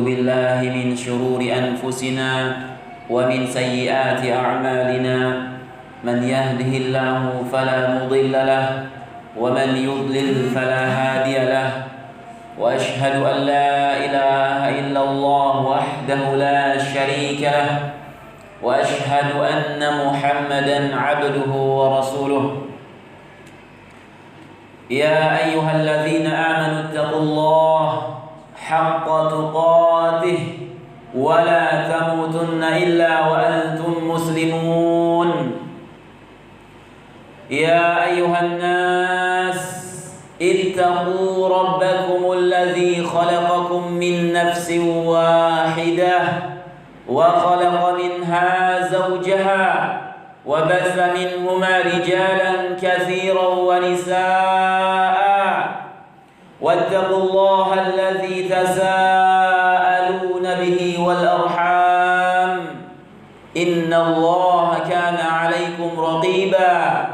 بالله من شرور أنفسنا ومن سيئات أعمالنا من يهده الله فلا مضل له ومن يضلل فلا هادي له وأشهد أن لا إله إلا الله وحده لا شريك له وأشهد أن محمدا عبده ورسوله يا أيها الذين آمنوا اتقوا الله حق تقاته ولا تموتن إلا وأنتم مسلمون يا أيها الناس اتقوا ربكم الذي خلقكم من نفس واحدة وخلق منها زوجها وبث منهما رجالا كثيرا ونساء واتقوا الله الذي تساءلون به والأرحام إن الله كان عليكم رقيبا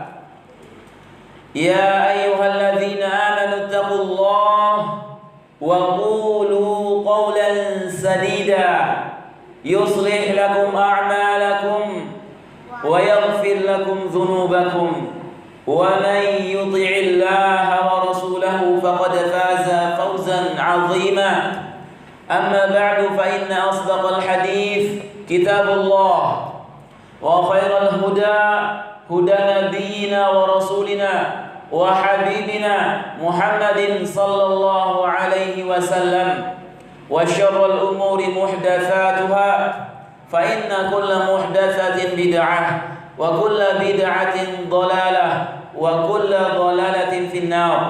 يا أيها الذين آمنوا اتقوا الله وقولوا قولا سديدا يصلح لكم أعمالكم ويغفر لكم ذنوبكم ومن يطع الله ورسوله فقد فاز فوزا عظيما أما بعد فإن أصدق الحديث كتاب الله وخير الهدى هدى نبينا ورسولنا وحبيبنا محمد صلى الله عليه وسلم وشر الأمور محدثاتها فإن كل محدثة بدعة وكل بدعة ضلالة وكل ضلالة في النار.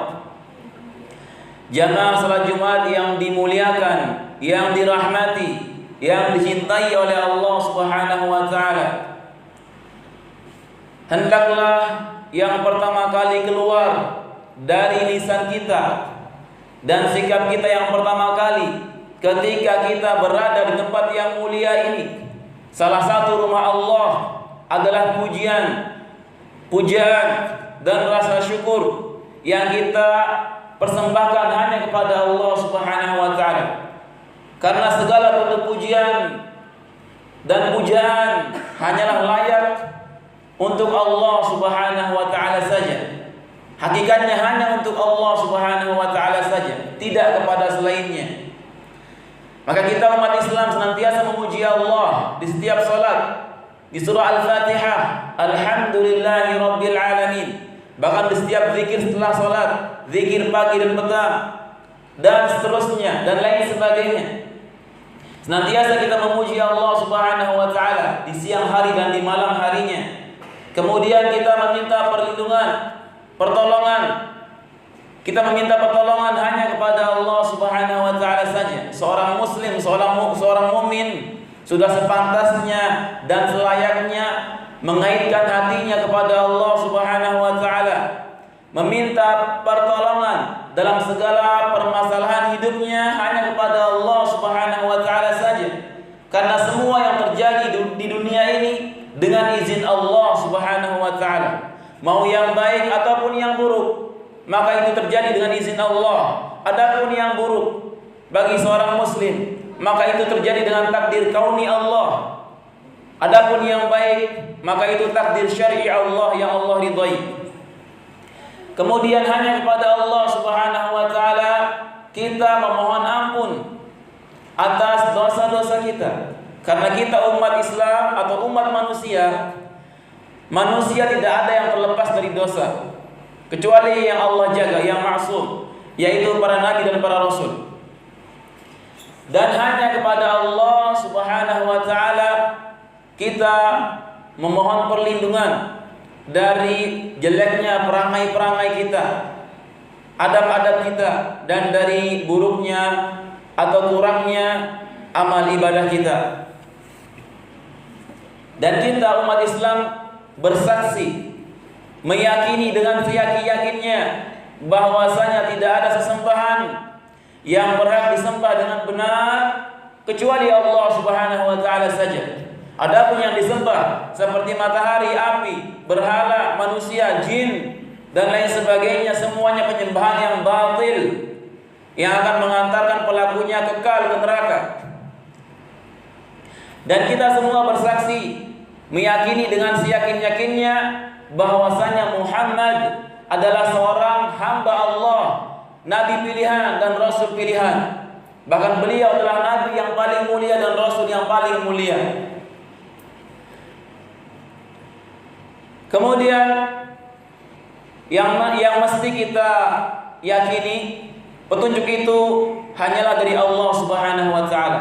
Jamaah salat Jumat yang dimuliakan, yang dirahmati, yang dicintai oleh Allah Subhanahu wa taala. Hendaklah yang pertama kali keluar dari lisan kita dan sikap kita yang pertama kali ketika kita berada di tempat yang mulia ini, salah satu rumah Allah, adalah pujian dan rasa syukur yang kita persembahkan hanya kepada Allah Subhanahu wa taala. Karena segala bentuk pujian dan pujaan hanyalah layak untuk Allah Subhanahu wa taala saja. Hakikatnya hanya untuk Allah Subhanahu wa taala saja, tidak kepada selainnya. Maka kita umat Islam senantiasa memuji Allah di setiap salat. Di surah Al-Fatihah, Alhamdulillahi Rabbil Alamin. Bahkan di setiap zikir setelah salat, zikir pagi dan petang, dan seterusnya, dan lain sebagainya. Senantiasa kita memuji Allah Subhanahu wa taala di siang hari dan di malam harinya. Kemudian kita meminta perlindungan, pertolongan. Kita meminta pertolongan hanya kepada Allah Subhanahu wa taala saja. Seorang muslim, seorang mukmin sudah sepantasnya dan selayaknya mengaitkan hatinya kepada Allah Subhanahu wa taala, meminta pertolongan dalam segala permasalahan hidupnya hanya kepada Allah Subhanahu wa taala saja. Karena semua yang terjadi di dunia ini dengan izin Allah Subhanahu wa taala, mau yang baik ataupun yang buruk, maka itu terjadi dengan izin Allah. Adapun yang buruk bagi seorang muslim, maka itu terjadi dengan takdir kauni Allah. Adapun yang baik, maka itu takdir syar'i Allah yang Allah ridhai. Kemudian hanya kepada Allah Subhanahu wa taala kita memohon ampun atas dosa-dosa kita. Karena kita umat Islam atau umat manusia tidak ada yang terlepas dari dosa, kecuali yang Allah jaga, yang maksum, yaitu para nabi dan para rasul. Dan hanya kepada Allah Subhanahu wa taala kita memohon perlindungan dari jeleknya perangai-perangai kita, adab-adab kita, dan dari buruknya atau kurangnya amal ibadah kita. Dan kita umat Islam bersaksi, meyakini dengan seyakin-yakinnya bahwasanya tidak ada sesembahan yang berhak disembah dengan benar kecuali Allah Subhanahu wa taala saja. Adapun yang disembah seperti matahari, api, berhala, manusia, jin, dan lain sebagainya, semuanya penyembahan yang batil yang akan mengantarkan pelakunya kekal ke neraka. Dan kita semua bersaksi, meyakini dengan seyakin-yakinnya bahwasanya Muhammad adalah seorang hamba Allah, nabi pilihan dan rasul pilihan. Bahkan beliau adalah nabi yang paling mulia dan rasul yang paling mulia. Kemudian yang mesti kita yakini, petunjuk itu hanyalah dari Allah Subhanahu wa taala.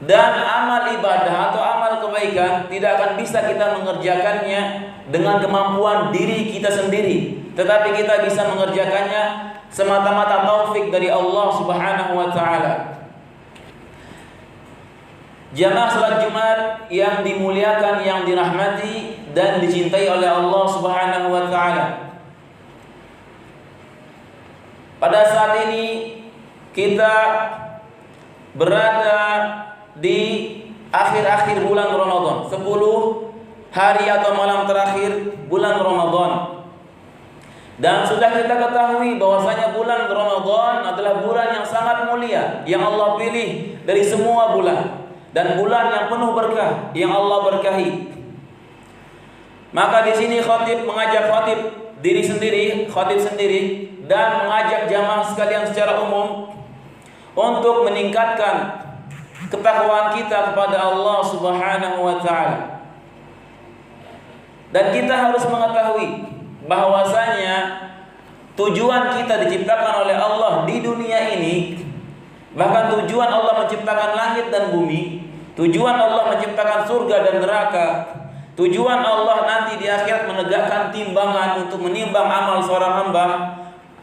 Dan amal ibadah atau amal kebaikan tidak akan bisa kita mengerjakannya dengan kemampuan diri kita sendiri, tetapi kita bisa mengerjakannya semata-mata taufik dari Allah Subhanahu wa taala. Jamaah salat Jumat yang dimuliakan, yang dirahmati dan dicintai oleh Allah Subhanahu wa taala. Pada saat ini kita berada di akhir-akhir bulan Ramadan, 10 hari atau malam terakhir bulan Ramadan. Dan sudah kita ketahui bahwasanya bulan Ramadan adalah bulan yang sangat mulia, yang Allah pilih dari semua bulan, dan bulan yang penuh berkah, yang Allah berkahi. Maka di sini khatib mengajak diri sendiri, khatib sendiri, dan mengajak jamaah sekalian secara umum untuk meningkatkan ketakwaan kita kepada Allah Subhanahu wa taala. Dan kita harus mengetahui bahwasanya tujuan kita diciptakan oleh Allah di dunia ini, bahkan tujuan Allah menciptakan langit dan bumi, tujuan Allah menciptakan surga dan neraka, tujuan Allah nanti di akhirat menegakkan timbangan untuk menimbang amal seorang hamba,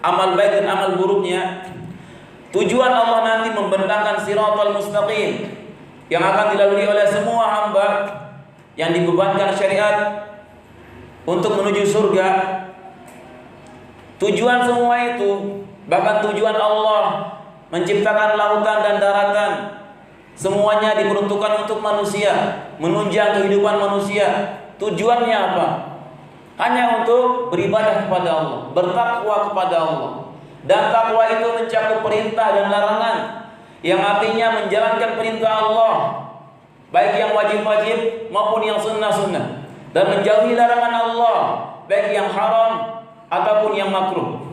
amal baik dan amal buruknya. Tujuan Allah nanti membentangkan siratal mustaqim yang akan dilalui oleh semua hamba yang dibebankan syariat untuk menuju surga. Tujuan semua itu, bahkan tujuan Allah menciptakan lautan dan daratan, semuanya diperuntukkan untuk manusia, menunjang kehidupan manusia. Tujuannya apa? Hanya untuk beribadah kepada Allah, bertakwa kepada Allah. Dan takwa itu mencakup perintah dan larangan, yang artinya menjalankan perintah Allah, baik yang wajib-wajib maupun yang sunnah-sunnah, dan menjauhi larangan Allah, baik yang haram ataupun yang makruh.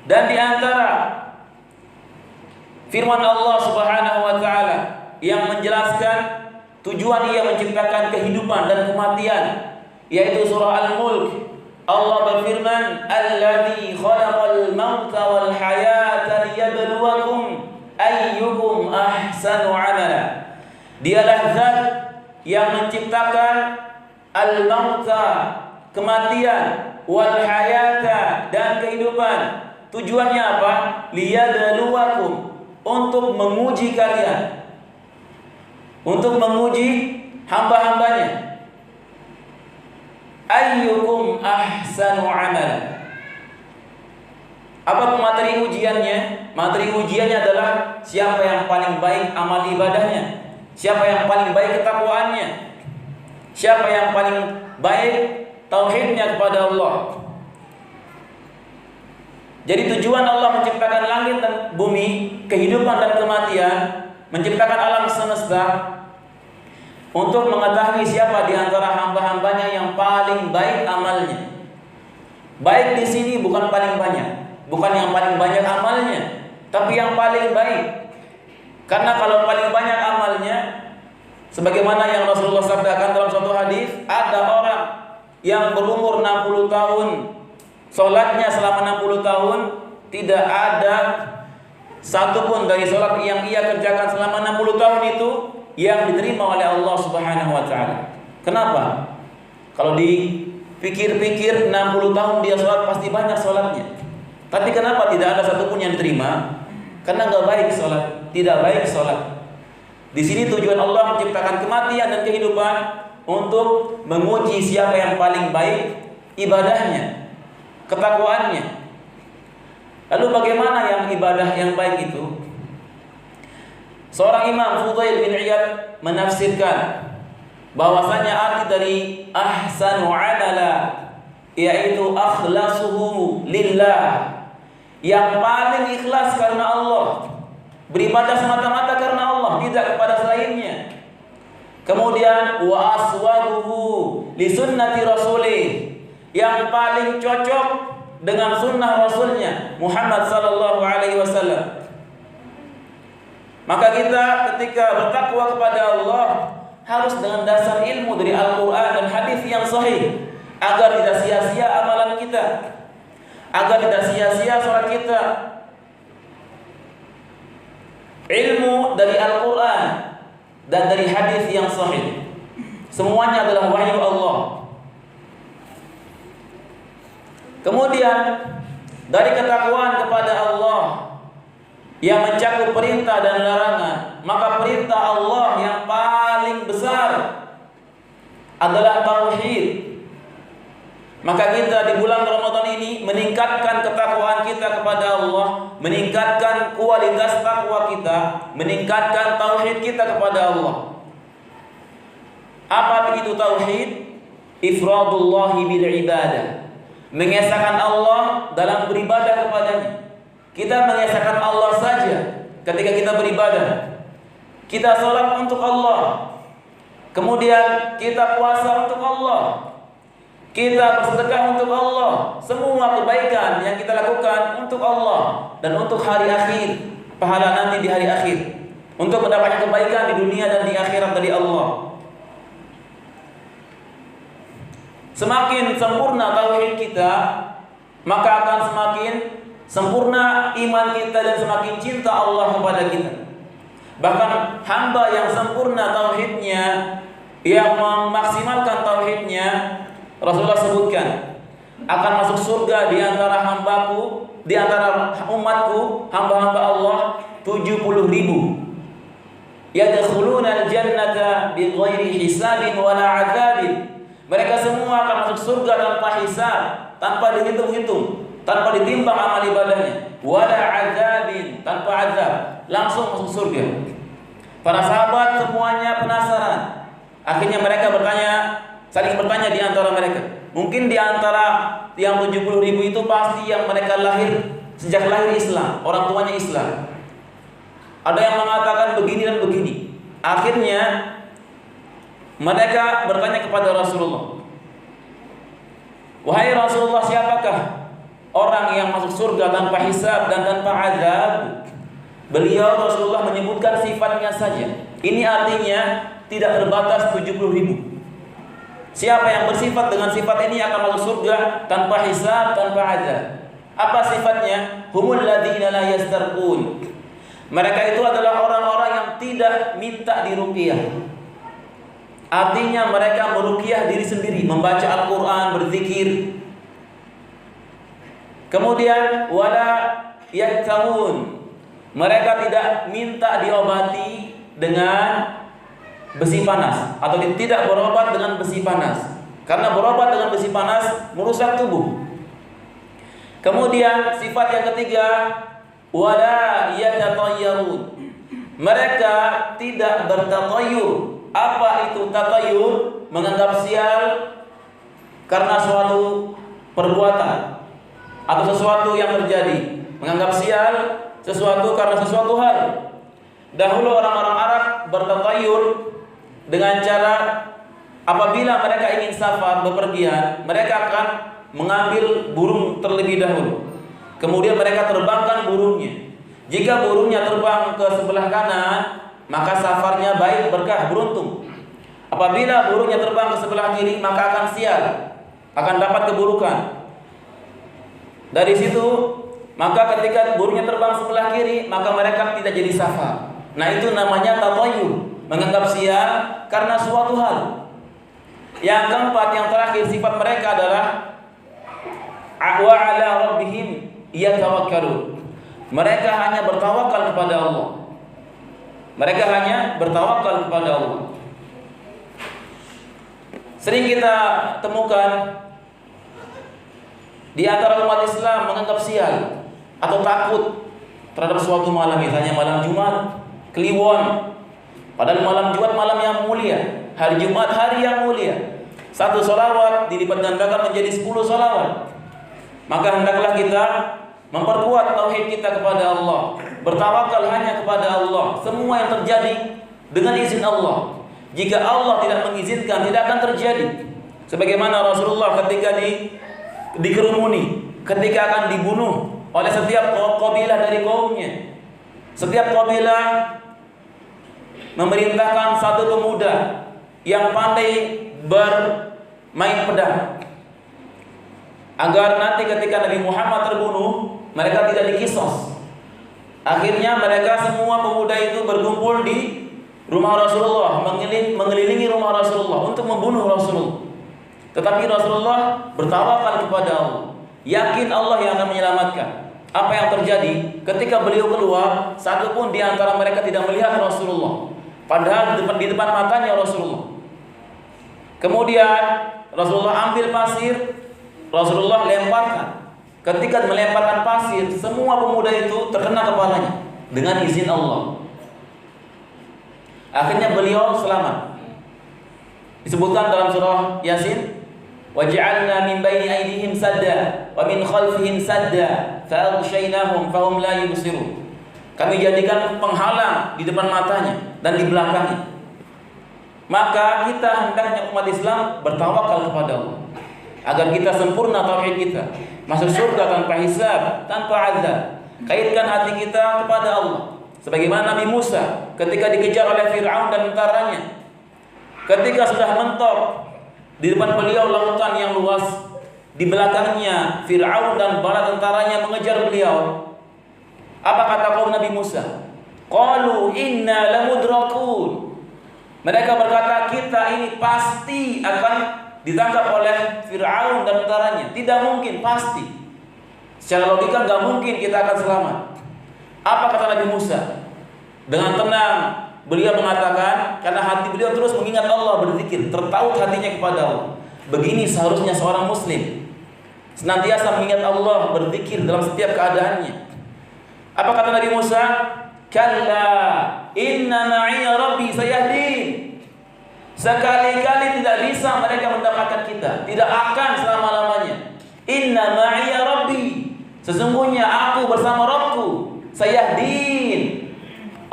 Dan di antara firman Allah Subhanahu wa taala yang menjelaskan tujuan Ia menciptakan kehidupan dan kematian, yaitu surah Al-Mulk. Allah berfirman, "Alladzi khalaqal mauta wal hayata liyabluwakum ayyukum ahsanu amala." Dialah zat yang menciptakan al-mauta, kematian, wal hayata, dan kehidupan. Tujuannya apa? Liyabluwakum, untuk menguji kalian, untuk menguji hamba-hambanya. Ayyukum ahsanu amala. Apa materi ujiannya? Materi ujiannya adalah siapa yang paling baik amal ibadahnya, siapa yang paling baik ketakwaannya, siapa yang paling baik tauhidnya kepada Allah. Jadi tujuan Allah menciptakan langit dan bumi, kehidupan dan kematian, menciptakan alam semesta untuk mengetahui siapa di antara hamba-hambanya yang paling baik amalnya. Baik di sini bukan paling banyak, bukan yang paling banyak amalnya, tapi yang paling baik. Karena kalau paling banyak amalnya, sebagaimana yang Rasulullah sabdakan dalam suatu hadis, ada orang yang berumur 60 tahun, sholatnya selama 60 tahun, tidak ada satupun dari sholat yang ia kerjakan selama 60 tahun itu yang diterima oleh Allah Subhanahu wa taala. Kenapa? Kalau dipikir-pikir 60 tahun dia sholat pasti banyak sholatnya. Tapi kenapa tidak ada satupun yang diterima? Karena enggak baik sholat, tidak baik sholat. Di sini tujuan Allah menciptakan kematian dan kehidupan untuk menguji siapa yang paling baik ibadahnya, ketakwaannya. Lalu bagaimana yang ibadah yang baik itu? Seorang Imam Fudail bin Iyad menafsirkan bahwasanya arti dari ahsanu amala yaitu akhlasuhu lillah, yang paling ikhlas karena Allah, beribadah semata-mata karena Allah, tidak kepada selainnya. Kemudian wa aswaduhu li sunnati rasulih, yang paling cocok dengan sunnah Rasulnya Muhammad sallallahu alaihi wasallam. Maka kita ketika bertakwa kepada Allah harus dengan dasar ilmu dari Al-Qur'an dan hadis yang sahih, agar tidak sia-sia amalan kita, agar tidak sia-sia salat kita. Ilmu dari Al-Qur'an dan dari hadis yang sahih, semuanya adalah wahyu Allah. Kemudian dari ketakwaan kepada Allah yang mencakup perintah dan larangan, maka perintah Allah yang paling besar adalah tauhid. Maka kita di bulan Ramadan ini meningkatkan ketakwaan kita kepada Allah, meningkatkan kualitas takwa kita, meningkatkan tauhid kita kepada Allah. Apa itu tauhid? Ifradullahi bil ibadah, mengesahkan Allah dalam beribadah kepadanya. Kita mengesahkan Allah saja ketika kita beribadah. Kita salat untuk Allah, kemudian kita puasa untuk Allah, kita bersedekah untuk Allah. Semua kebaikan yang kita lakukan untuk Allah dan untuk hari akhir, pahala nanti di hari akhir, untuk mendapatkan kebaikan di dunia dan di akhirat dari Allah. Semakin sempurna tauhid kita, maka akan semakin sempurna iman kita dan semakin cinta Allah kepada kita. Bahkan hamba yang sempurna tauhidnya, yang memaksimalkan tauhidnya, Rasulullah sebutkan akan masuk surga di antara hambaku, di antara umatku, hamba-hamba Allah 70.000. Yadkhuluna al-jannata bighairi hisabin wala 'adzabin. Mereka semua akan masuk surga tanpa hisab, tanpa dihitung-hitung, tanpa ditimbang amal ibadahnya, wala 'adzabin, tanpa azab, langsung masuk surga. Para sahabat semuanya penasaran. Akhirnya mereka saling bertanya di antara mereka. Mungkin di antara yang 70.000 itu pasti yang mereka sejak lahir Islam, orang tuanya Islam. Ada yang mengatakan begini dan begini. Akhirnya mereka bertanya kepada Rasulullah, "Wahai Rasulullah, siapakah orang yang masuk surga tanpa hisab dan tanpa azab?" Beliau Rasulullah menyebutkan sifatnya saja. Ini artinya tidak terbatas 70.000. Siapa yang bersifat dengan sifat ini akan masuk surga tanpa hisab, tanpa azab. Apa sifatnya? Humul ladzina la yastarqun. Mereka itu adalah orang-orang yang tidak minta diruqyah. Artinya mereka meruqyah diri sendiri, membaca Al-Qur'an, berzikir. Kemudian wala yaktawun. Mereka tidak minta diobati dengan besi panas, atau tidak berobat dengan besi panas, karena berobat dengan besi panas merusak tubuh. Kemudian sifat yang ketiga, wala yatatayyarun. Mereka tidak bertatayyur. Apa itu tatayyur? Menganggap sial karena suatu perbuatan atau sesuatu yang terjadi. Menganggap sial sesuatu karena sesuatu hal. Dahulu orang-orang Arab bertatayyur dengan cara apabila mereka ingin safar, bepergian, mereka akan mengambil burung terlebih dahulu. Kemudian mereka terbangkan burungnya. Jika burungnya terbang ke sebelah kanan, maka safarnya baik, berkah, beruntung. Apabila burungnya terbang ke sebelah kiri, maka akan sial, akan dapat keburukan. Dari situ, maka ketika burungnya terbang sebelah kiri, maka mereka tidak jadi safar. Nah, itu namanya tatayyur, menganggap sial karena suatu hal. Yang keempat, yang terakhir, sifat mereka adalah wa 'ala rabbihim yatawakkalun. Mereka hanya bertawakal kepada Allah. Mereka hanya bertawakal kepada Allah. Sering kita temukan di antara umat Islam menganggap sial atau takut terhadap suatu malam, misalnya malam Jumat, Kliwon. Padahal malam Jumat malam yang mulia, hari Jumat hari yang mulia. Satu sholawat dilipat gandakan menjadi 10 sholawat. Maka hendaklah kita memperkuat tauhid kita kepada Allah, bertawakal hanya kepada Allah. Semua yang terjadi dengan izin Allah. Jika Allah tidak mengizinkan, tidak akan terjadi. Sebagaimana Rasulullah ketika dikerumuni, ketika akan dibunuh oleh setiap kabilah dari kaumnya. Setiap kabilah memerintahkan satu pemuda yang pandai bermain pedang, agar nanti ketika Nabi Muhammad terbunuh, mereka tidak dikisos. Akhirnya mereka semua pemuda itu berkumpul di rumah Rasulullah, mengelilingi rumah Rasulullah untuk membunuh Rasulullah. Tetapi Rasulullah bertawakal kepada Allah, yakin Allah yang akan menyelamatkan. Apa yang terjadi ketika beliau keluar, satu pun di antara mereka tidak melihat Rasulullah, padahal di depan matanya Rasulullah. Kemudian Rasulullah ambil pasir, Rasulullah lemparkan. Ketika melemparkan pasir, semua pemuda itu terkena kepalanya dengan izin Allah. Akhirnya beliau selamat. Disebutkan dalam surah Yasin, وَجَعَلْنَا مِنْ بَيْنِ أَيْدِيهِمْ سَدًّا وَمِنْ خَلْفِهِمْ سَدًّا فَأَغْشَيْنَاهُمْ فَهُمْ لَا يُبْصِرُونَ. Kami jadikan penghalang di depan matanya dan di belakangnya. Maka kita hendaknya umat Islam bertawakal kepada Allah, agar kita sempurna tauhid kita, masuk surga tanpa hisab, tanpa azab. Kaitkan hati kita kepada Allah, sebagaimana Nabi Musa ketika dikejar oleh Fir'aun dan tentaranya. Ketika sudah mentok, di depan beliau lautan yang luas, di belakangnya Fir'aun dan bala tentaranya mengejar beliau. Apa kata kaum Nabi Musa? Qalu inna lamudrakun. Mereka berkata, kita ini pasti akan ditangkap oleh Fir'aun dan tentaranya. Tidak mungkin, pasti. Secara logika nggak mungkin kita akan selamat. Apa kata Nabi Musa? Dengan tenang beliau mengatakan, karena hati beliau terus mengingat Allah, berzikir, tertaut hatinya kepada Allah. Begini seharusnya seorang muslim, senantiasa mengingat Allah, berzikir dalam setiap keadaannya. Apa kata Nabi Musa? Kalla inna ma'iya rabbi sayahdin. Sekali-kali tidak bisa mereka mendapatkan kita, tidak akan selama-lamanya. Inna ma'iya rabbi, sesungguhnya aku bersama Rabbku, sayahdin.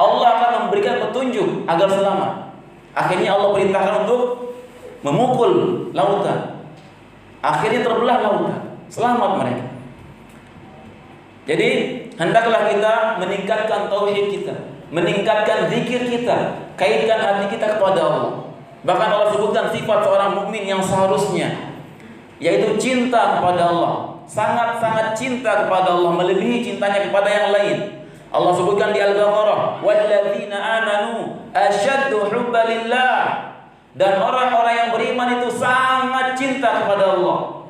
Allah akan memberikan petunjuk agar selamat. Akhirnya Allah perintahkan untuk memukul lautan. Akhirnya terbelah lautan, selamat mereka. Jadi hendaklah kita meningkatkan tauhid kita, meningkatkan zikir kita, kaitkan hati kita kepada Allah. Bahkan Allah sebutkan sifat seorang mukmin yang seharusnya, yaitu cinta kepada Allah, sangat-sangat cinta kepada Allah, melebihi cintanya kepada yang lain. Allah sebutkan di Al-Baqarah, walladzina amanu asyaddu hubban lillah. Dan orang-orang yang beriman itu sangat cinta kepada Allah.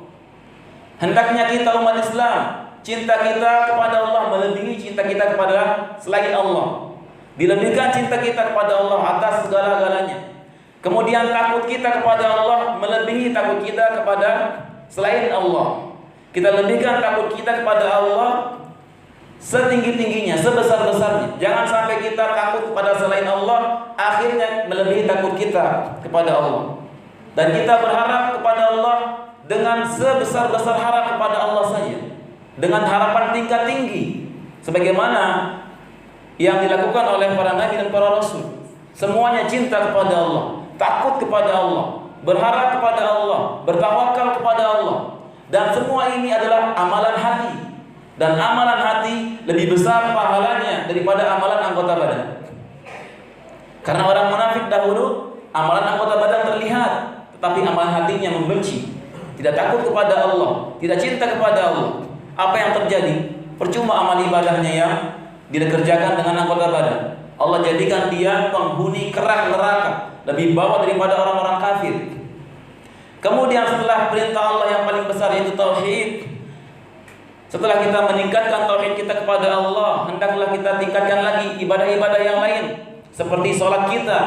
Hendaknya kita umat Islam, cinta kita kepada Allah melebihi cinta kita kepada selain Allah. Dilebihkan cinta kita kepada Allah atas segala-galanya. Kemudian takut kita kepada Allah melebihi takut kita kepada selain Allah. Kita lebihkan takut kita kepada Allah setinggi-tingginya, sebesar-besarnya. Jangan sampai kita takut kepada selain Allah, akhirnya melebihi takut kita kepada Allah. Dan kita berharap kepada Allah dengan sebesar-besar harap kepada Allah saja, dengan harapan tingkat tinggi, sebagaimana yang dilakukan oleh para nabi dan para rasul. Semuanya cinta kepada Allah, takut kepada Allah, berharap kepada Allah, bertawakal kepada Allah. Dan semua ini adalah amalan hati. Dan amalan hati lebih besar pahalanya daripada amalan anggota badan. Karena orang munafik dahulu amalan anggota badan terlihat, tetapi amalan hatinya membenci, tidak takut kepada Allah, tidak cinta kepada Allah. Apa yang terjadi? Percuma amal ibadahnya yang dikerjakan dengan anggota badan. Allah jadikan dia penghuni kerak neraka, lebih bawah daripada orang-orang kafir. Kemudian setelah perintah Allah yang paling besar yaitu tauhid, setelah kita meningkatkan tauhid kita kepada Allah, hendaklah kita tingkatkan lagi ibadah-ibadah yang lain. Seperti sholat kita,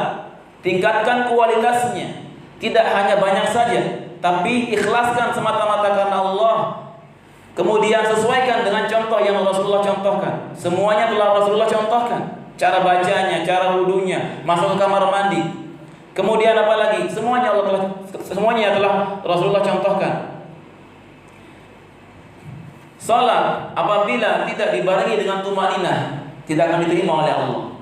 tingkatkan kualitasnya. Tidak hanya banyak saja, tapi ikhlaskan semata-mata karena Allah. Kemudian sesuaikan dengan contoh yang Rasulullah contohkan. Semuanya telah Rasulullah contohkan. Cara bacanya, cara wudunya, masuk ke kamar mandi. Kemudian apa lagi? Semuanya telah Rasulullah contohkan. Salat apabila tidak dibarengi dengan tumaninah tidak akan diterima oleh Allah.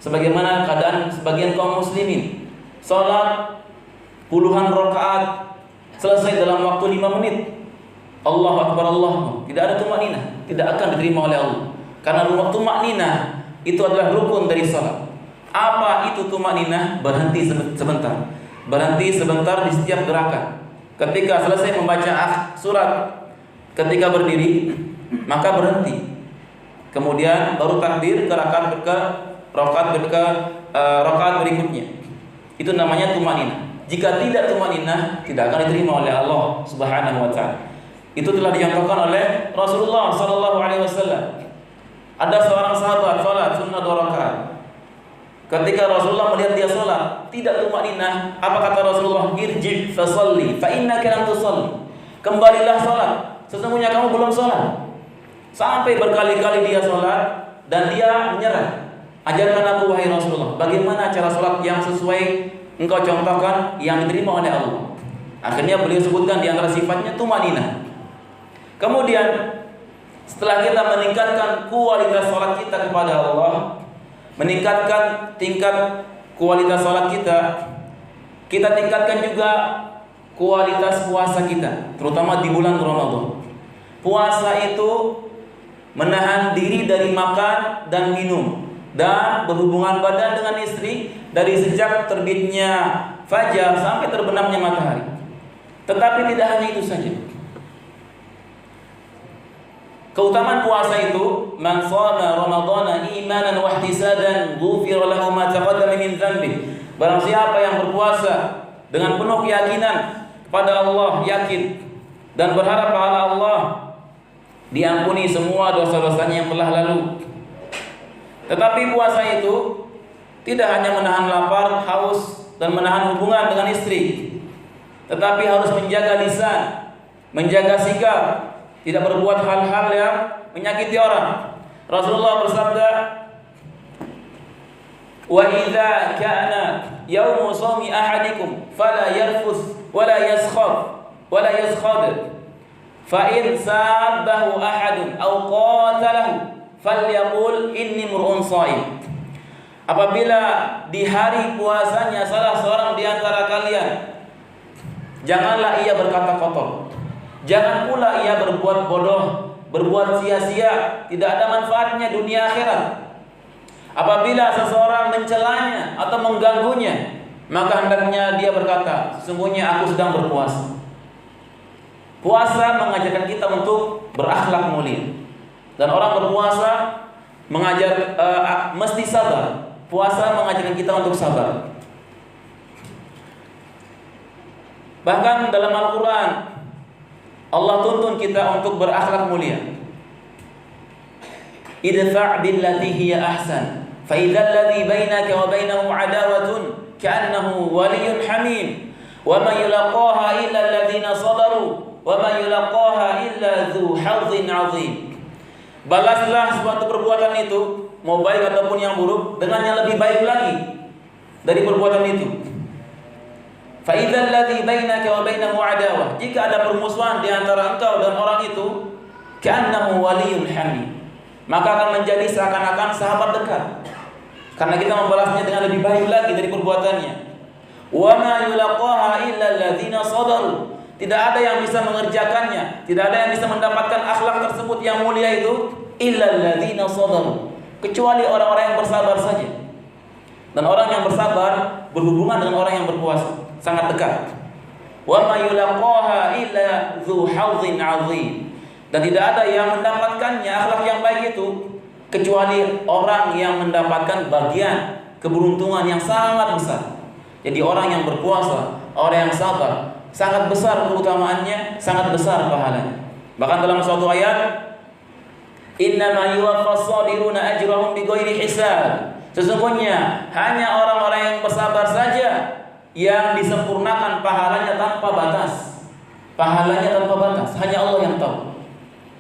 Sebagaimana keadaan sebagian kaum muslimin, salat puluhan rakaat selesai dalam waktu 5 menit. Allahu Akbar, Allah, tidak ada tumaninah, tidak akan diterima oleh Allah. Karena tumaninah itu adalah rukun dari salat. Apa itu tumaninah? Berhenti sebentar. Berhenti sebentar di setiap gerakan. Ketika selesai membaca surat, ketika berdiri, maka berhenti. Kemudian baru takbir ke rakaat berikutnya. Itu namanya tumaninah. Jika tidak tumaninah, tidak akan diterima oleh Allah Subhanahu wa taala. Itu telah dicontohkan oleh Rasulullah sallallahu alaihi wasallam. Ada seorang sahabat salat sunnah 2 rakaat. Ketika Rasulullah melihat dia salat tidak tumaninah, apa kata Rasulullah? Irji' fa shalli fa innaka lam tusalli. Kembalilah salat, sesungguhnya kamu belum salat. Sampai berkali-kali dia salat dan dia menyerah. Ajarkan aku wahai Rasulullah, bagaimana cara salat yang sesuai engkau contohkan yang diterima oleh Allah. Akhirnya beliau sebutkan di antara sifatnya tumaninah. Kemudian setelah kita meningkatkan kualitas salat kita kepada Allah, meningkatkan tingkat kualitas salat kita, kita tingkatkan juga kualitas puasa kita, terutama di bulan Ramadan. Puasa itu menahan diri dari makan dan minum dan berhubungan badan dengan istri dari sejak terbitnya fajar sampai terbenamnya matahari. Tetapi tidak hanya itu saja. Keutamaan puasa itu, man shama ramadhana imanan wa ihtisaban ghufira lahu ma taqaddama min dhanbi. Barang siapa yang berpuasa dengan penuh keyakinan kepada Allah, yakin dan berharap pahala Allah, diampuni semua dosa-dosanya yang telah lalu. Tetapi puasa itu tidak hanya menahan lapar, haus dan menahan hubungan dengan istri, tetapi harus menjaga lisan, menjaga sikap, tidak berbuat hal-hal yang menyakiti orang. Rasulullah bersabda, "Wa idza kana yaumu shaumi ahadikum fala yarfus wala yaskhab wala yaskhab fa in sabbahu ahadun aw qatalahu falyaqul inni mur'un shaim." Apabila di hari puasanya salah seorang di antara kalian, janganlah ia berkata kotor. Jangan pula ia berbuat bodoh, berbuat sia-sia, tidak ada manfaatnya dunia akhirat. Apabila seseorang mencelanya atau mengganggunya, maka hendaknya dia berkata, sesungguhnya aku sedang berpuasa. Puasa mengajarkan kita untuk berakhlak mulia. Dan orang berpuasa mesti sabar. Puasa mengajarkan kita untuk sabar. Bahkan dalam Al-Quran Allah tuntun kita untuk berakhlak mulia. Idfa' billati hiya ahsan, fa idzal ladzi bainaka wa bainahu adawatun ka'annahu waliyyun hamim, wa ma yulaqaha illa alladziina sabaru, wa ma yulaqaha illa dzu hazzin 'adzim. Balaslah suatu perbuatan itu, mau baik ataupun yang buruk, dengan yang lebih baik lagi dari perbuatan itu. Fa idzal ladzi bainaka wa bainahu adawah, jika ada permusuhan di antara engkau dan orang itu, ka'annahu waliyyun hamim, maka akan menjadi seakan-akan sahabat dekat. Karena kita membalasnya dengan lebih baik lagi dari perbuatannya. Wa ma yulaqaha illa alladziina sabaru, tidak ada yang bisa mengerjakannya, tidak ada yang bisa mendapatkan akhlak tersebut yang mulia itu, illa alladziina sabaru, kecuali orang-orang yang bersabar saja. Dan orang yang bersabar berhubungan dengan orang yang berpuasa sangat dekat. Wa ma yulaqaha illa dzu hazzin 'adzim, dan tidak ada yang mendapatkannya akhlak yang baik itu kecuali orang yang mendapatkan bagian keberuntungan yang sangat besar. Jadi orang yang berpuasa, orang yang sabar, sangat besar keutamaannya, sangat besar pahalanya. Bahkan dalam suatu ayat, innama yuwaffas sabiruna ajrahum bighairi hisab, sesungguhnya hanya orang-orang yang bersabar saja yang disempurnakan pahalanya tanpa batas. Pahalanya tanpa batas, hanya Allah yang tahu.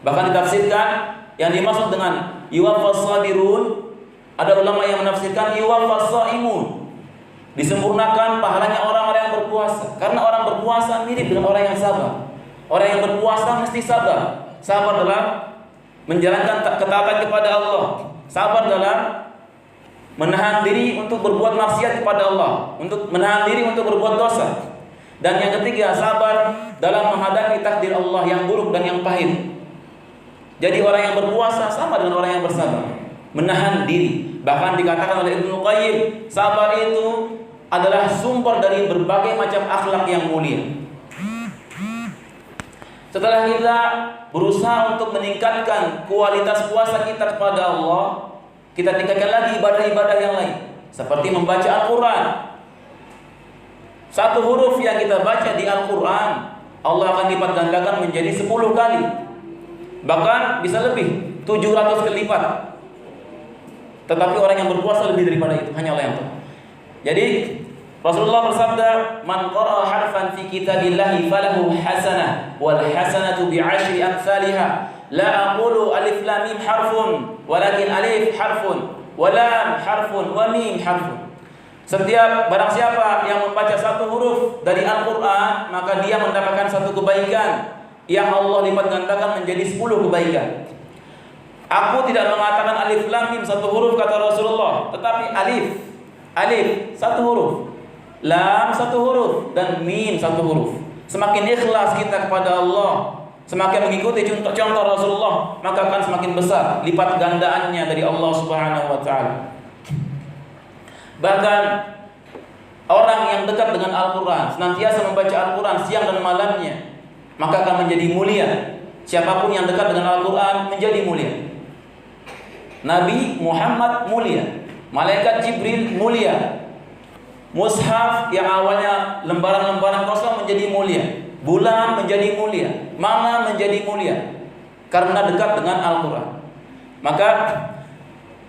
Bahkan ditafsirkan yang dimaksud dengan yuwaffas sabirun, ada ulama yang menafsirkan yuwaffas shaimun, disempurnakan pahalanya orang-orang yang berpuasa. Karena orang berpuasa mirip dengan orang yang sabar. Orang yang berpuasa mesti sabar. sabar dalam menjalankan ketaatan kepada Allah, sabar dalam menahan diri untuk berbuat maksiat kepada Allah, untuk menahan diri untuk berbuat dosa. Dan yang ketiga, sabar dalam menghadapi takdir Allah yang buruk dan yang pahit. Jadi orang yang berpuasa sama dengan orang yang bersabar, menahan diri. Bahkan dikatakan oleh Ibnu Qayyim, sabar itu adalah sumber dari berbagai macam akhlak yang mulia. Setelah kita berusaha untuk meningkatkan kualitas puasa kita kepada Allah, kita tingkatkan lagi ibadah-ibadah yang lain, seperti membaca Al-Quran. Satu huruf yang kita baca di Al-Quran, Allah akan lipat gandakan menjadi 10 kali. Bahkan bisa lebih, 700 kali lipat. Tetapi orang yang berpuasa lebih daripada itu, hanya Allah yang tahu. Jadi Rasulullah bersabda, "Man qara'a harfan fi kitabillahi falahu hasanah wal hasanatu bi'ashri amsalha. La aqulu alif lam mim harfun, walakin alif harfun, wa lam harfun, wa mim harfun." Setiap barang siapa yang membaca satu huruf dari Al-Quran, maka dia mendapatkan satu kebaikan yang Allah lipat gandakan menjadi 10 kebaikan. Aku tidak mengatakan alif lam mim satu huruf kata Rasulullah, tetapi alif satu huruf, lam satu huruf, dan mim satu huruf. Semakin ikhlas kita kepada Allah, semakin mengikuti contoh Rasulullah, maka akan semakin besar lipat gandaannya dari Allah Subhanahu wa taala. Bahkan orang yang dekat dengan Al-Quran, senantiasa membaca Al-Quran siang dan malamnya, maka akan menjadi mulia. Siapapun yang dekat dengan Al-Quran menjadi mulia. Nabi Muhammad mulia, malaikat Jibril mulia, mushaf yang awalnya lembaran-lembaran kosong menjadi mulia, bulan menjadi mulia, mana menjadi mulia karena dekat dengan Al-Quran. Maka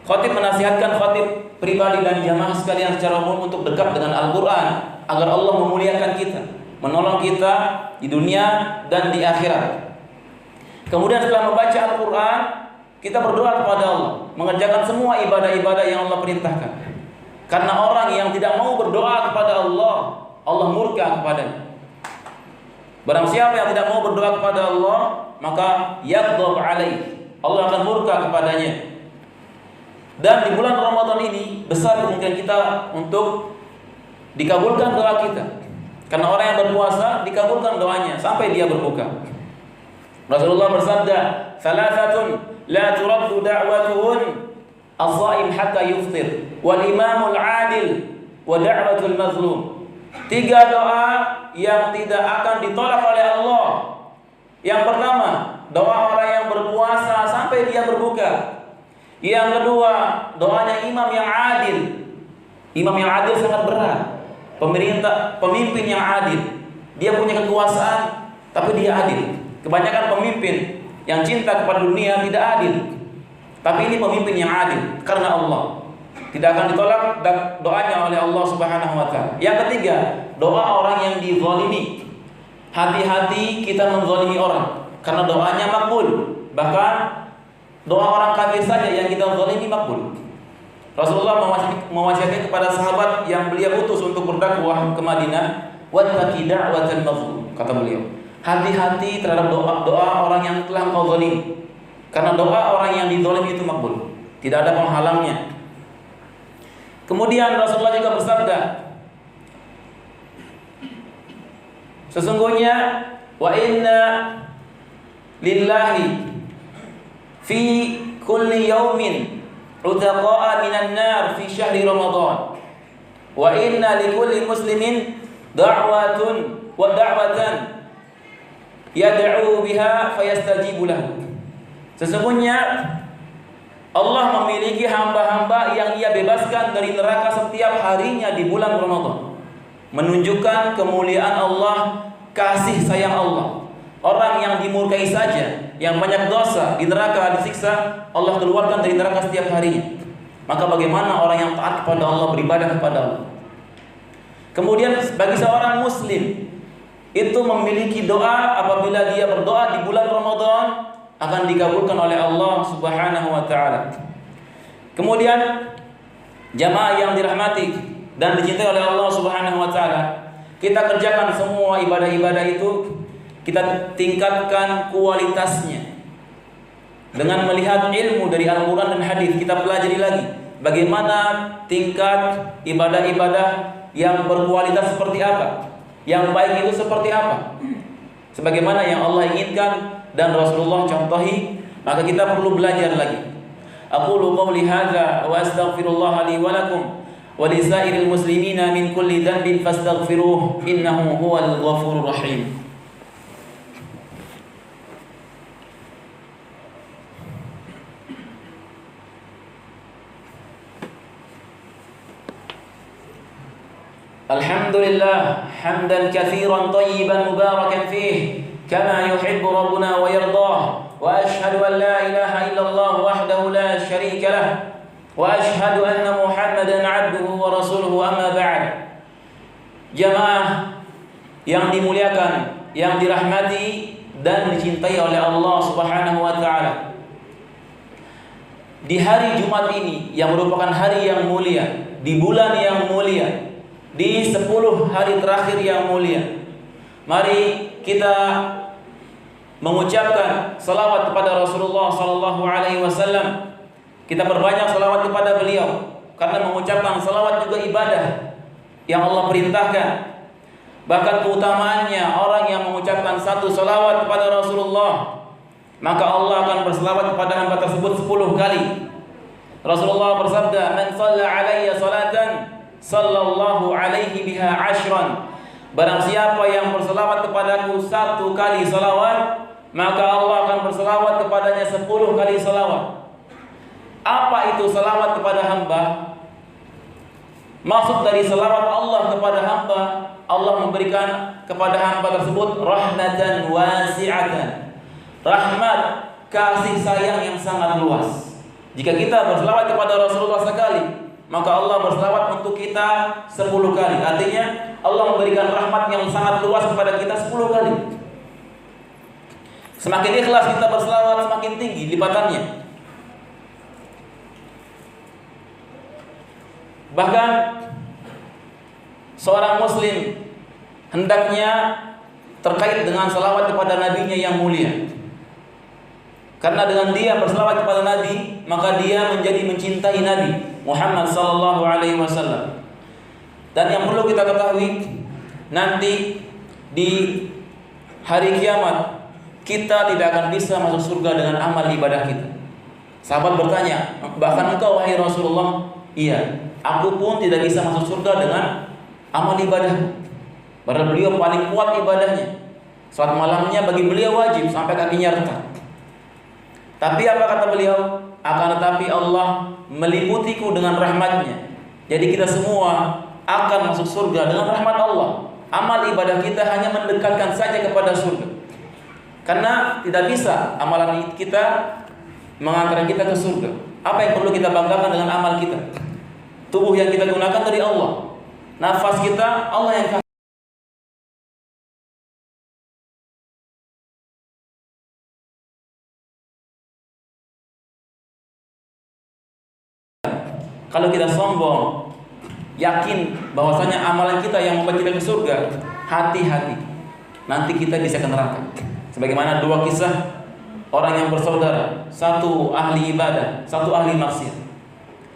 khatib menasihatkan khatib pribadi dan jamaah sekalian secara umum untuk dekat dengan Al-Quran agar Allah memuliakan kita, menolong kita di dunia dan di akhirat. Kemudian setelah membaca Al-Quran, kita berdoa kepada Allah, mengerjakan semua ibadah-ibadah yang Allah perintahkan. Karena orang yang tidak mau berdoa kepada Allah, Allah murka kepadanya. Barang siapa yang tidak mau berdoa kepada Allah, maka yaghdab alaih, Allah akan murka kepadanya. Dan di bulan Ramadan ini besar kemungkinan kita untuk dikabulkan doa kita. Karena orang yang berpuasa dikabulkan doanya sampai dia berbuka. Rasulullah bersabda, "Thalathatun la turaddu da'watuhun as-shaim hatta yuftir, wal imamul 'adil wa da'watul mazlum." 3 doa yang tidak akan ditolak oleh Allah. Yang pertama, doa orang yang berpuasa sampai dia berbuka. Yang kedua, doanya imam yang adil. Imam yang adil sangat berat. Pemimpin yang adil. Dia punya kekuasaan, tapi dia adil. Kebanyakan pemimpin yang cinta kepada dunia tidak adil. Tapi ini pemimpin yang adil karena Allah. Tidak akan ditolak doanya oleh Allah Subhanahu wa taala. Yang ketiga, doa orang yang dizalimi. Hati-hati kita menzalimi orang karena doanya makbul. Bahkan doa orang kafir saja yang kita zalimi makbul. Rasulullah mewasiatkan kepada sahabat yang beliau utus untuk berdakwah ke Madinah, "Wattaqi da'watal mazlum," kata beliau. Hati-hati terhadap doa orang yang telah kau zalim. Karena doa orang yang dizalimi itu makbul. Tidak ada penghalangnya. Kemudian Rasulullah juga bersabda, sesungguhnya wa inna lillahi fi kulli yaumin utaqa'a minan nar fi syahri Ramadan, wa inna likulli muslimin da'watun wa da'watan yad'u biha fayastajibu lahu. Sesungguhnya Allah memiliki hamba-hamba yang Ia bebaskan dari neraka setiap harinya di bulan Ramadan, menunjukkan kemuliaan Allah, kasih sayang Allah. Orang yang dimurkai saja, yang banyak dosa di neraka disiksa, Allah keluarkan dari neraka setiap harinya. Maka bagaimana orang yang taat kepada Allah, beribadah kepada Allah? Kemudian bagi seorang muslim itu memiliki doa apabila dia berdoa di bulan Ramadan akan dikabulkan oleh Allah Subhanahu wa taala. Kemudian jamaah yang dirahmati dan dicintai oleh Allah Subhanahu wa taala, kita kerjakan semua ibadah-ibadah itu, kita tingkatkan kualitasnya. dengan melihat ilmu dari Al-Quran dan hadis, kita pelajari lagi bagaimana tingkat ibadah-ibadah yang berkualitas seperti apa, yang baik itu seperti apa, sebagaimana yang Allah inginkan dan Rasulullah contohi. Maka kita perlu belajar lagi. Aqulu qawli hadza wa astaghfirullah li wa lakum wa li sa'iril muslimina min kulli dhanbin fastaghfiruh innahu huwal ghafurur rahim. Alhamdulillah hamdan katsiran tayyiban mubarakan fih kama yuhibbu rabbuna wa yardah. Wa ashhadu an la ilaha illallah wahdahu la syarika lah wa ashhadu anna Muhammadan 'abduhu wa rasuluhu, amma ba'd. Jamaah yang dimuliakan, yang dirahmati dan dicintai oleh Allah Subhanahu wa taala. Di hari Jumat ini yang merupakan hari yang mulia, di bulan yang mulia, di 10 hari terakhir yang mulia, mari kita mengucapkan salawat kepada Rasulullah sallallahu alaihi wasallam. Kita perbanyak salawat kepada beliau, karena mengucapkan salawat juga ibadah yang Allah perintahkan. Bahkan keutamaannya, orang yang mengucapkan satu salawat kepada Rasulullah, maka Allah akan berselawat kepada hamba tersebut 10 kali. Rasulullah bersabda, "Man shalla alayya salatan sallallahu alaihi biha ashran." Barang siapa yang berselawat kepadaku 1 kali salawat, maka Allah akan berselawat kepadanya 10 kali salawat. Apa itu salawat kepada hamba? Maksud dari salawat Allah kepada hamba, Allah memberikan kepada hamba tersebut rahmatan wasi'atan, rahmat, kasih sayang yang sangat luas. Jika kita berselawat kepada Rasulullah sekali, maka Allah berselawat untuk kita 10 kali. Artinya Allah memberikan rahmat yang sangat luas kepada kita 10 kali. Semakin ikhlas kita berselawat, semakin tinggi lipatannya. Bahkan seorang muslim hendaknya terkait dengan salawat kepada nabinya yang mulia. Karena dengan dia berselawat kepada Nabi, maka dia menjadi mencintai Nabi Muhammad sallallahu alaihi wasallam. Dan yang perlu kita ketahui, nanti di hari kiamat kita tidak akan bisa masuk surga dengan amal ibadah kita. Sahabat bertanya, "Bahkan engkau wahai Rasulullah?" "Iya, aku pun tidak bisa masuk surga dengan amal ibadah." Padahal beliau paling kuat ibadahnya. Salat malamnya bagi beliau wajib sampai kakinya retak. Tapi apa kata beliau? Akan tetapi Allah meliputiku dengan rahmatnya. Jadi kita semua akan masuk surga dengan rahmat Allah. Amal ibadah kita hanya mendekatkan saja kepada surga. Karena tidak bisa amalan kita mengantarkan kita ke surga. Apa yang perlu kita banggakan dengan amal kita? Tubuh yang kita gunakan dari Allah. Nafas kita Allah yang kasih. Kalau kita sombong, yakin bahwasanya amalan kita yang membuat kita ke surga, hati-hati, nanti kita bisa ke neraka. Sebagaimana 2 kisah orang yang bersaudara, satu ahli ibadah, satu ahli maksiat.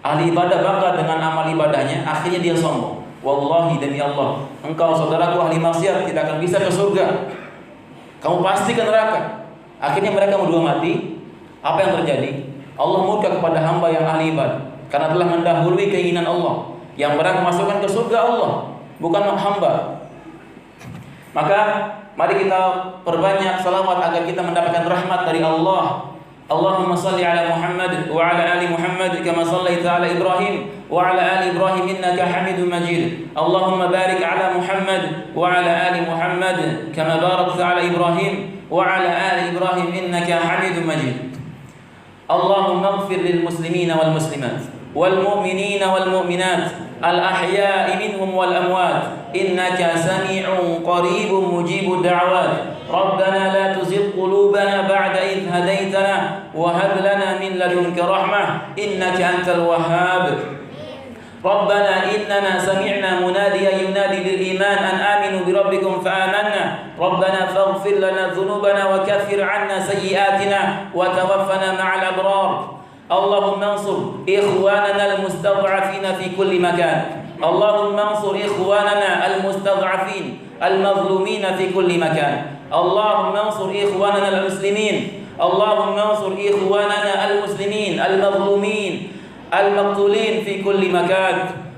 Ahli ibadah bangga dengan amal ibadahnya, akhirnya dia sombong. Wallahi demi Allah, engkau saudaraku ahli maksiat tidak akan bisa ke surga. Kamu pasti ke neraka. Akhirnya mereka berdua mati. Apa yang terjadi? Allah murka kepada hamba yang ahli ibadah, karena telah mendahului keinginan Allah. Yang berhak masukkan ke surga Allah, bukan hamba. Maka mari kita perbanyak salawat agar kita mendapatkan rahmat dari Allah. Allahumma salli ala Muhammad wa ala ali Muhammad kama sallaita ala Ibrahim wa ala ali Ibrahim innaka Hamidum Majid. Allahumma barik ala Muhammad wa ala ali Muhammad kama barakta ala Ibrahim wa ala ali Ibrahim innaka Hamidum Majid. Allahumma ighfir lil muslimina wal muslimat wal mu'minina wal mu'minat al-ahya'i minhum wal amwat innaka sami'un qaribun mujibud da'wat. Rabbana la tuzigh qulubana ba'da idh hadaytana wa hab lana min ladunka rahmah innaka antal wahhab. Rabbana innana sami'na munadiyan yunadi lil iman an aminu bi rabbikum fa amanna ربنا فاغفر لنا ذنوبنا وكفر عنا سيئاتنا وتوفنا مع الأبرار. اللهم انصر إخواننا المستضعفين في كل مكان. اللهم انصر إخواننا المستضعفين المظلومين في كل مكان. اللهم انصر إخواننا المسلمين. اللهم انصر إخواننا المسلمين المظلومين المقتولين في كل مكان.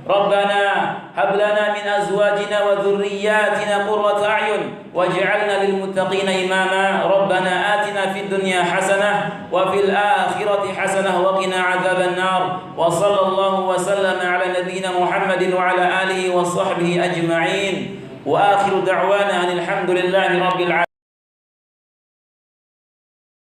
ربنا هب لنا من أزواجنا وذرياتنا قرة أعين واجعلنا للمتقين إماما. ربنا آتنا في الدنيا حسنة وفي الآخرة حسنة وقنا عذاب النار. وصلى الله وسلم على نبينا محمد وعلى آله وصحبه أجمعين. وآخر دعوانا أن الحمد لله رب العالمين.